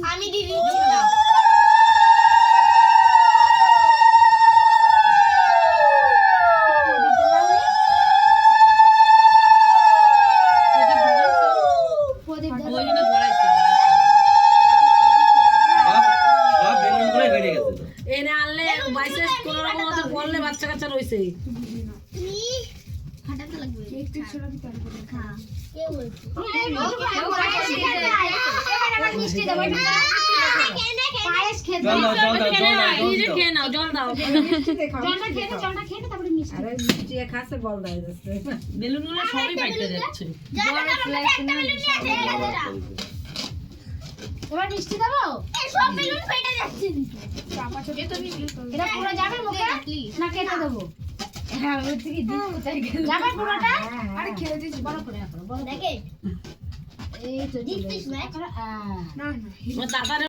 আমি দিয়ে দিচ্ছি না। এনে আনলে বাইসে কোন রকম ওদের বললে বাচ্চা কাচ্চা রইছে ফাটাতে লাগবে একটু ছোট দিতে হবে খা কে বলছে এবার মিষ্টি দাও পায়েস খেতে খেয়ে নাও জল দাও জলটা খেয়ে তারপরে মিষ্টি আরে মিষ্টি খাসে বল দেয় যাচ্ছে বেলুনগুলো সবই বাইতে যাচ্ছে এবার মিষ্টি দেবো এই সব বেলুন ফেটে যাচ্ছে চাপা ছোট এটা পুরো যাবে মুখে না কেটে দেবো হ্যাঁ বলছি কি দিন কোথায় গেল যাবে পুরোটা আরে খেলে দিছি বড় করে বড় দেখে এই তো দিচ্ছিস না না না দাদা